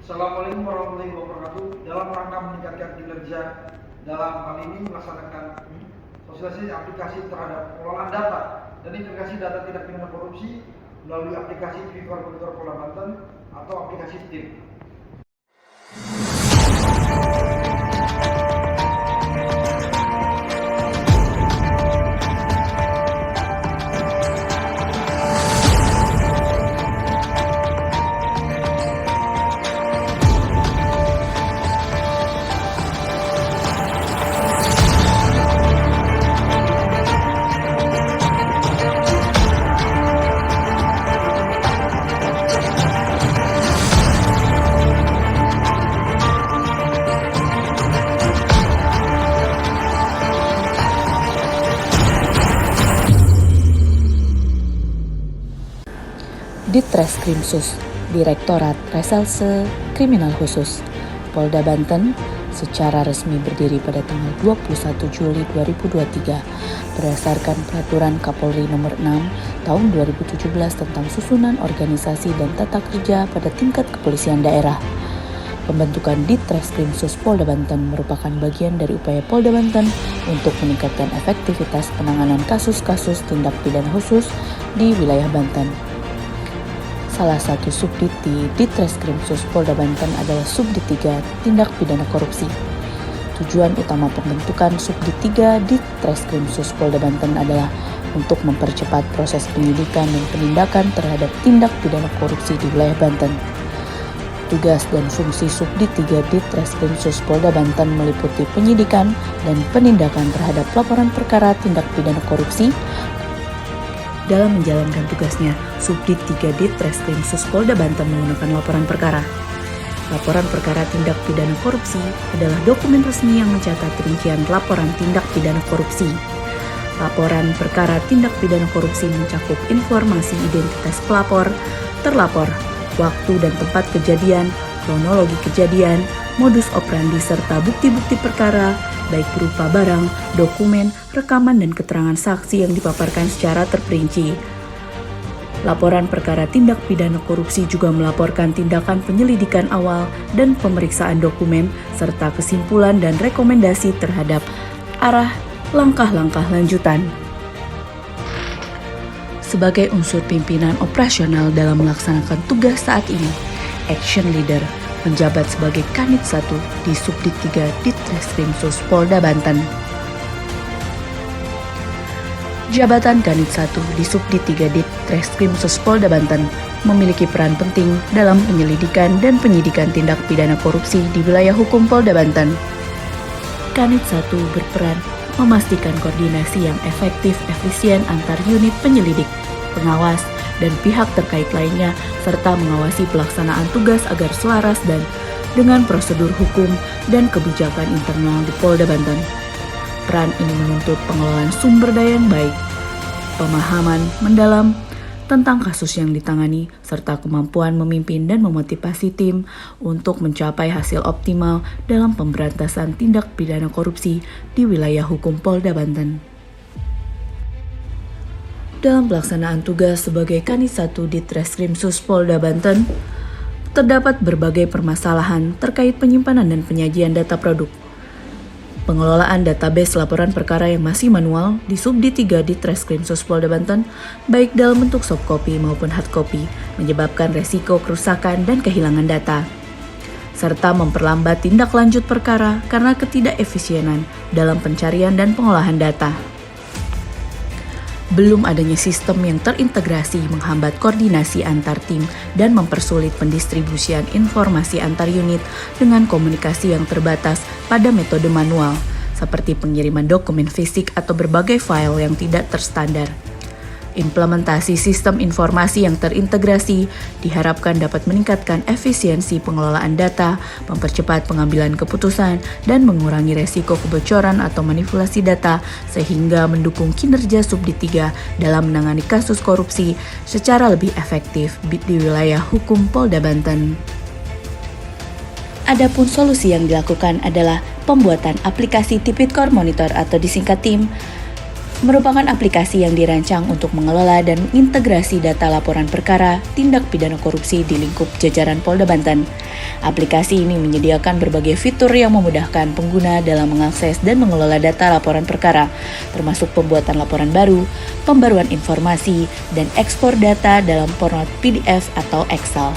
Assalamualaikum warahmatullahi wabarakatuh. Dalam rangka meningkatkan kinerja dalam hal ini melaksanakan sosialisasi aplikasi terhadap pengelolaan data dan integrasi data tindak pidana korupsi melalui aplikasi Viva Monitor Polda Banten atau aplikasi TIM. Ditreskrimsus, Direktorat Reserse Kriminal Khusus, Polda Banten secara resmi berdiri pada tanggal 21 Juli 2023 berdasarkan Peraturan Kapolri Nomor 6 Tahun 2017 tentang susunan organisasi dan tata kerja pada tingkat kepolisian daerah. Pembentukan Ditreskrimsus Polda Banten merupakan bagian dari upaya Polda Banten untuk meningkatkan efektivitas penanganan kasus-kasus tindak pidana khusus di wilayah Banten. Salah satu subdit di Ditreskrimsus Polda Banten adalah Subdit 3 Tindak Pidana Korupsi. Tujuan utama pembentukan Subdit 3 Ditreskrimsus Polda Banten adalah untuk mempercepat proses penyidikan dan penindakan terhadap tindak pidana korupsi di wilayah Banten. Tugas dan fungsi Subdit 3 Ditreskrimsus Polda Banten meliputi penyidikan dan penindakan terhadap laporan perkara tindak pidana korupsi. Dalam menjalankan tugasnya, Subdit 3 Ditreskrimsus Polda Banten menggunakan laporan perkara. Laporan perkara tindak pidana korupsi adalah dokumen resmi yang mencatat rincian laporan tindak pidana korupsi. Laporan perkara tindak pidana korupsi mencakup informasi identitas pelapor, terlapor, waktu dan tempat kejadian, kronologi kejadian, modus operandi serta bukti-bukti perkara, baik berupa barang, dokumen, rekaman, dan keterangan saksi yang dipaparkan secara terperinci. Laporan perkara tindak pidana korupsi juga melaporkan tindakan penyelidikan awal dan pemeriksaan dokumen, serta kesimpulan dan rekomendasi terhadap arah langkah-langkah lanjutan. Sebagai unsur pimpinan operasional dalam melaksanakan tugas saat ini, Action Leader menjabat sebagai Kanit 1 di Subdit 3 Ditreskrimsus Polda Banten. Jabatan Kanit 1 di Subdit 3 Ditreskrimsus Polda Banten memiliki peran penting dalam penyelidikan dan penyidikan tindak pidana korupsi di wilayah hukum Polda Banten. Kanit 1 berperan memastikan koordinasi yang efektif efisien antar unit penyelidik, pengawas, dan pihak terkait lainnya, serta mengawasi pelaksanaan tugas agar selaras dan dengan prosedur hukum dan kebijakan internal di Polda Banten. Peran ini menuntut pengelolaan sumber daya yang baik, pemahaman mendalam tentang kasus yang ditangani, serta kemampuan memimpin dan memotivasi tim untuk mencapai hasil optimal dalam pemberantasan tindak pidana korupsi di wilayah hukum Polda Banten. Dalam pelaksanaan tugas sebagai Kanit 1 Ditreskrimsus Polda Banten, terdapat berbagai permasalahan terkait penyimpanan dan penyajian data produk. Pengelolaan database laporan perkara yang masih manual di Subdit 3 Ditreskrimsus Polda Banten, baik dalam bentuk soft copy maupun hard copy, menyebabkan resiko kerusakan dan kehilangan data, serta memperlambat tindak lanjut perkara karena ketidakefisienan dalam pencarian dan pengolahan data. Belum adanya sistem yang terintegrasi menghambat koordinasi antar tim dan mempersulit pendistribusian informasi antar unit dengan komunikasi yang terbatas pada metode manual, seperti pengiriman dokumen fisik atau berbagai file yang tidak terstandar. Implementasi sistem informasi yang terintegrasi diharapkan dapat meningkatkan efisiensi pengelolaan data, mempercepat pengambilan keputusan, dan mengurangi resiko kebocoran atau manipulasi data sehingga mendukung kinerja Subdit 3 dalam menangani kasus korupsi secara lebih efektif di wilayah hukum Polda Banten. Adapun solusi yang dilakukan adalah pembuatan aplikasi Viva Monitor atau disingkat TIM merupakan aplikasi yang dirancang untuk mengelola dan integrasi data laporan perkara tindak pidana korupsi di lingkup jajaran Polda Banten. Aplikasi ini menyediakan berbagai fitur yang memudahkan pengguna dalam mengakses dan mengelola data laporan perkara, termasuk pembuatan laporan baru, pembaruan informasi, dan ekspor data dalam format PDF atau Excel.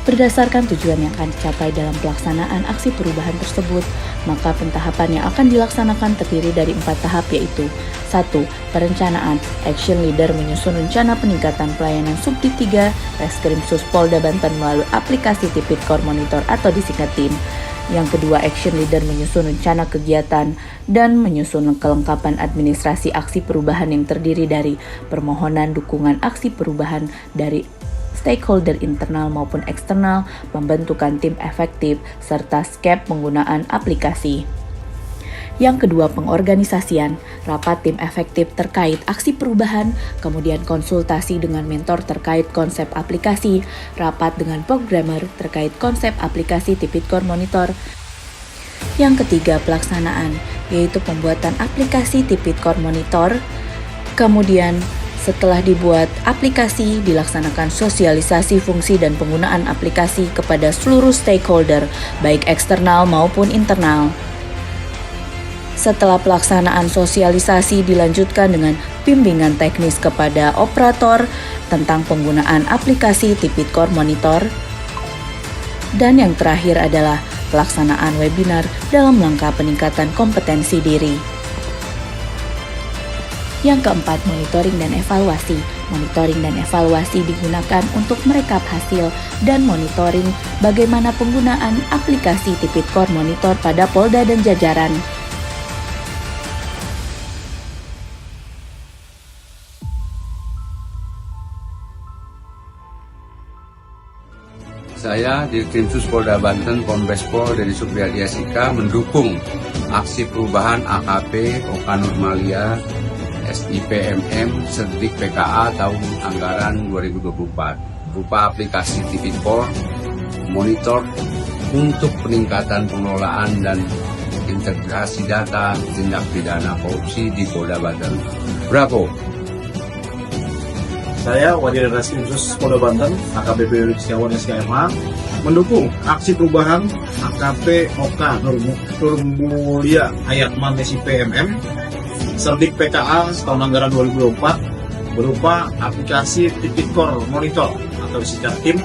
Berdasarkan tujuan yang akan dicapai dalam pelaksanaan aksi perubahan tersebut, maka pentahapan yang akan dilaksanakan terdiri dari 4 tahap, yaitu 1. Perencanaan. Action Leader menyusun rencana peningkatan pelayanan Subdit 3 Reskrimsus Polda Banten melalui aplikasi Tipikor Monitor atau disingkat TIM. Yang kedua, Action Leader menyusun rencana kegiatan dan menyusun kelengkapan administrasi aksi perubahan yang terdiri dari permohonan dukungan aksi perubahan dari stakeholder internal maupun eksternal, pembentukan tim efektif, serta skep penggunaan aplikasi. Yang kedua, pengorganisasian, rapat tim efektif terkait aksi perubahan, kemudian konsultasi dengan mentor terkait konsep aplikasi, rapat dengan programmer terkait konsep aplikasi Tipikor Monitor. Yang ketiga, pelaksanaan, yaitu pembuatan aplikasi Tipikor Monitor, kemudian setelah dibuat aplikasi, dilaksanakan sosialisasi fungsi dan penggunaan aplikasi kepada seluruh stakeholder, baik eksternal maupun internal. Setelah pelaksanaan sosialisasi dilanjutkan dengan bimbingan teknis kepada operator tentang penggunaan aplikasi Tipikor Monitor. Dan yang terakhir adalah pelaksanaan webinar dalam rangka peningkatan kompetensi diri. Yang keempat, monitoring dan evaluasi. Monitoring dan evaluasi digunakan untuk merekap hasil dan monitoring bagaimana penggunaan aplikasi Tipikor Monitor pada Polda dan jajaran. Saya, Dirkrimsus Polda Banten, Kombes Pol Dedi Supriyadi SIK, mendukung aksi perubahan AKP Oka Nurmalia SIPMM Serdik PKA tahun anggaran 2024 berupa aplikasi Tipikor Monitor untuk peningkatan pengelolaan dan integrasi data tindak pidana korupsi di Polda Banten. Bravo! Saya, Wadir Reskrimsus Polda Banten, AKBP Setiawan SKMH, mendukung aksi perubahan AKP Oka Nurmulia Hayatman SIPMM Serdik PKA tahun anggaran 2024 berupa aplikasi Tipikor Monitor atau disingkat TIM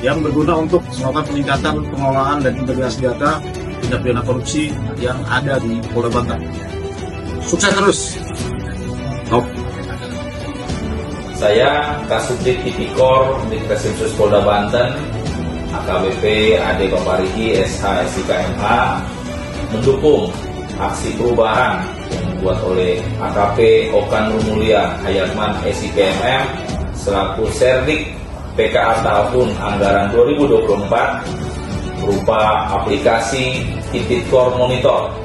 yang berguna untuk melakukan peningkatan pengelolaan dan integrasi data tindak pidana korupsi yang ada di Polda Banten. Sukses terus. Saya Kasubdit Tipikor di Reskrimsus Polda Banten, AKBP Ade Paparigi SH SIKMH, mendukung aksi perubahan yang dibuat oleh AKP Oka Nurmulia Hayatman SIPMM selaku Serdik PKA tahun anggaran 2024 berupa aplikasi Tipikor Monitor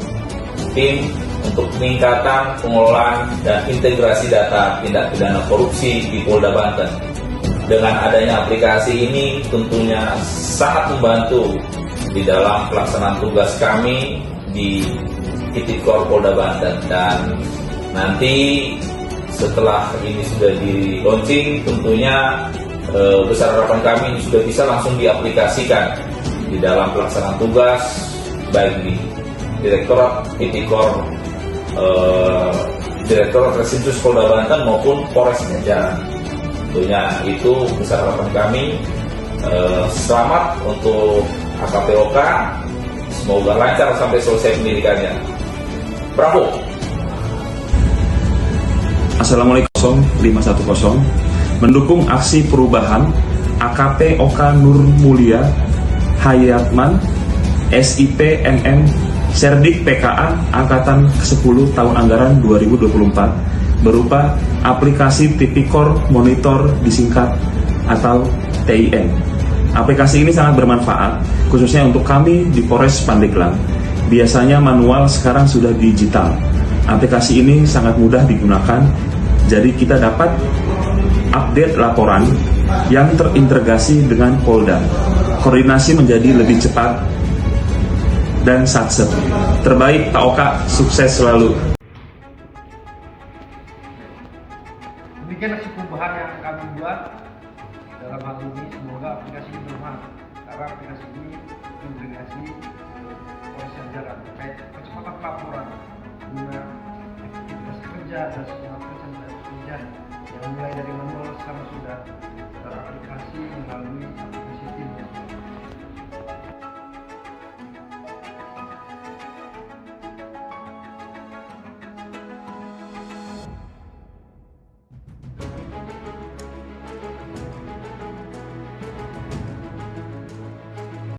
tim untuk peningkatan pengelolaan dan integrasi data tindak pidana korupsi di Polda Banten. Dengan adanya aplikasi ini tentunya sangat membantu di dalam pelaksanaan tugas kami di Tipikor Polda Banten, dan nanti setelah ini sudah di launching tentunya besar harapan kami sudah bisa langsung diaplikasikan di dalam pelaksanaan tugas baik di Direktorat Tipikor, Direktorat Reskrimsus Polda Banten maupun Polres jajaran. Tentunya itu besar harapan kami. Selamat untuk AKP Oka, semoga lancar sampai selesai pendidikannya. Bravo. Assalamualaikum 510 mendukung aksi perubahan AKP Oka Nurmulia Hayatman SIPMM Serdik PKA Angkatan ke-10 tahun anggaran 2024 berupa aplikasi Tipikor Monitor disingkat atau TIM. Aplikasi ini sangat bermanfaat khususnya untuk kami di Polres Pandeglang. Biasanya manual, sekarang sudah digital. Aplikasi ini sangat mudah digunakan, jadi kita dapat update laporan yang terintegrasi dengan Polda. Koordinasi menjadi lebih cepat dan satset. Terbaik Pak Oka, sukses selalu. Demikian aksi perubahan yang kami buat dalam hal ini. Semoga aplikasi ini bermanfaat, karena aplikasi ini integrasi proses jalan terkait percepatan pelaporan guna efektivitas kerja dan segala kerja yang mulai dari manual sekarang sudah teraplikasi melalui